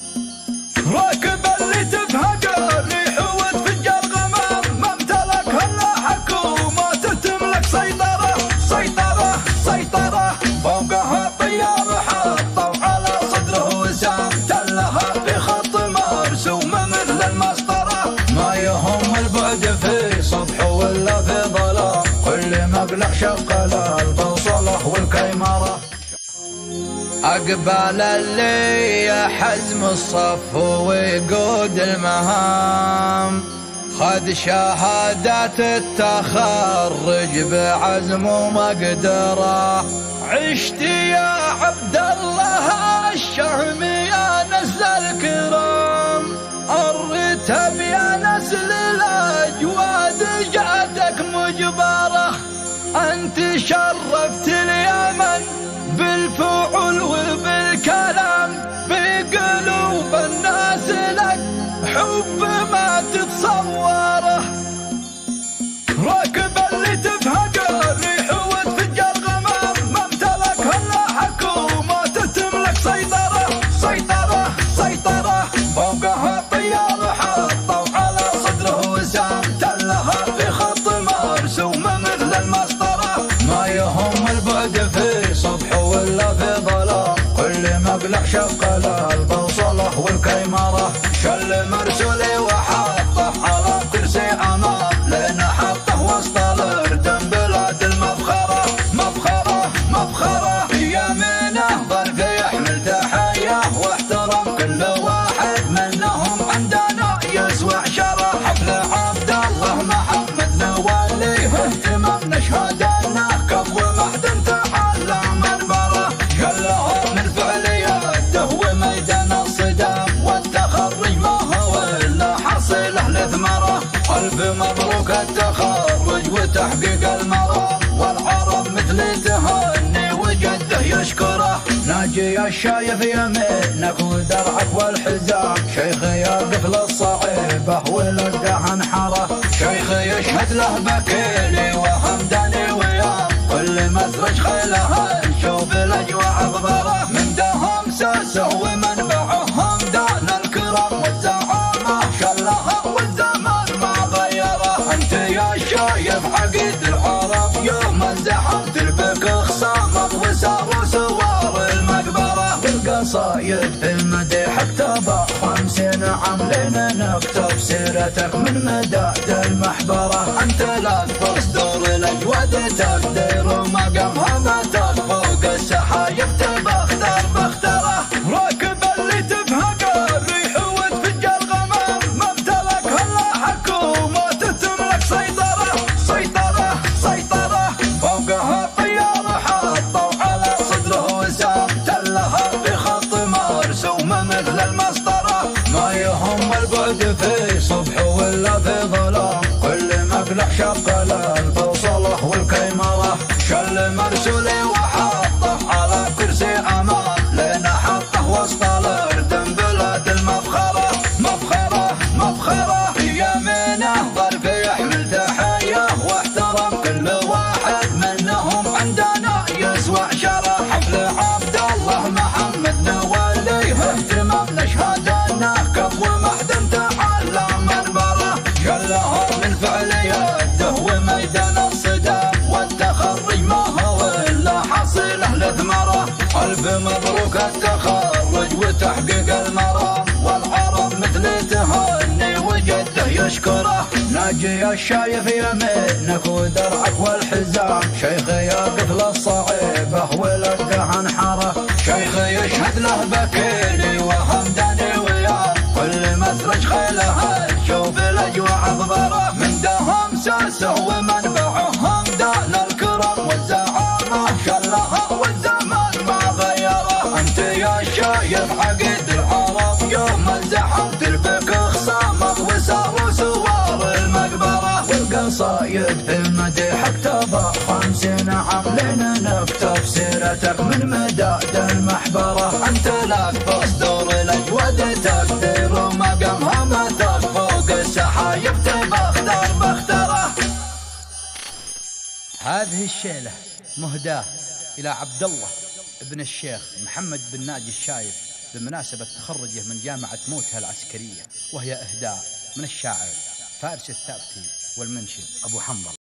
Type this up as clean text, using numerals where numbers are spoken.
راكب اللي تفهق الريح وتفجر غمام، ما امتلك الا حكومة تملك سيطرة سيطرة سيطرة. فوقها طيار حطوا على صدره وسام، تلها بخط مرسوم مثل المسطرة. ما يهم البعد في صبح ولا في ظلام، كل مقلع شغل البوصلة والكيمرة. أقبل اللي يحزم الصف ويقود المهام، خذ شهادات التخرج بعزم ومقدرة. عشت يا عبد الله الشهم يا نسل الكرام، الرتب يا نسل الأجواد جعتك مجبرة. أنت شرفت اليمن بالفعل وبالكلام، بقلوب الناس لك حب ما تتصوره. راكب اللي تفهق الريح وتفجر غمام، ما امتلك الا حكومة تملك سيطرة سيطرة سيطرة. فوقها طيار حطوا على صدره وسام، تلها بخط مرسوم مثل المسطرة. ما يهم البعد في صبح ولا في ظلام، كل مقلع شغل البوصلة والكيمرة. شل مرسولي وحطه على كرسي امام، لنا حطه وسط الاردن بلاد المفخرة مفخرة مفخرة. يمينه ظرف يحمل تحية واحترام، كل واحد منهم عندنا يسوى عشرة. حفل عبد الله محمد نوليه اهتمام، نشهد انه كف ومحد تعلى منبره. شلها من فعلياته وميدان الصدام، والتخرج ما هو الا حصيله لثمره. الف مبروك التخرج وتحقيق المرام، والعرب مثل تهني وجده يشكره. ناجي الشايف يمينك ودرعك والحزام، شيخ يقف للصعيبه ولقاه انحره. شيخ يشهد له بكيلي وهمداني ويام، كل مسرج خيله نشوف الاجواء اغبره. من دهم ساسه ومنبعهم دان الكرام والزعامه، شلها والزمان ما غيره. انت يا شايف عقيد العرب يوم الزحف تربك خصامك وساروا سوار المقبره. بالقصايد في المديح اكتبها 50 عام، لنا نكتب سيرتك من مداد المحبره. انت لا تصدر الاجواد تقدير ومقامها ما فوق السحايب تبختر بختره. راكب اللي تفهق الريح وتفجر غمام، ما امتلك الا حكومة تملك سيطرة سيطرة سيطرة. فوقها طيار حطوا على صدره وسام، تلها بخط مرسوم مثل المسطرة. ما يهم البعد في صبح ولا في ظلام، كل مقلع شغل البوصلة والكيمرة. شل مرسولي وحطه على كرسي امام، لنا حطه وسط الاردن بلاد المفخرة مفخرة مفخرة. يمينه ظرف يحمل تحية واحترام، كل واحد منهم عندنا يسوى عشرة. حفل عبد الله محمد نوليه اهتمام، نشهد انه كف ومحد تعلى منبره. شلها من فعلياته وميدان الصدام، والتخرج ما هو الا حصيله لثمره. الف مبروك التخرج وتحقيق المرام، والعرب مثل تهني وجده يشكره. ناجي الشايف يمينك ودرعك والحزام، شيخ يقف للصعيبه ولقاه انحره. شيخ يشهد له بكيلي وهمداني وياه، كل مسرج خيله تشوف الاجواء اغبره. من دهم ساسه ومنبعهم دان الكرم والزعامه، شلها والزمان ما غيره. انت يا شايف عقيد العرب يوم الزحف تربك خصامك وساروا سوار المقبره. والقصايد في المديح اكتبها 50 عام، لنا نكتب سيرتك من مداد المحبره. انت لك تصدر الاجواد تقدير ومقامها ما فوق السحايب تبختر بختره. هذه الشيلة مهداة إلى عبد الله ابن الشيخ محمد بن ناجي الشايف بمناسبة تخرجه من جامعة موتها العسكرية، وهي إهداء من الشاعر فارس الثابتي والمنشد أبو حنظل.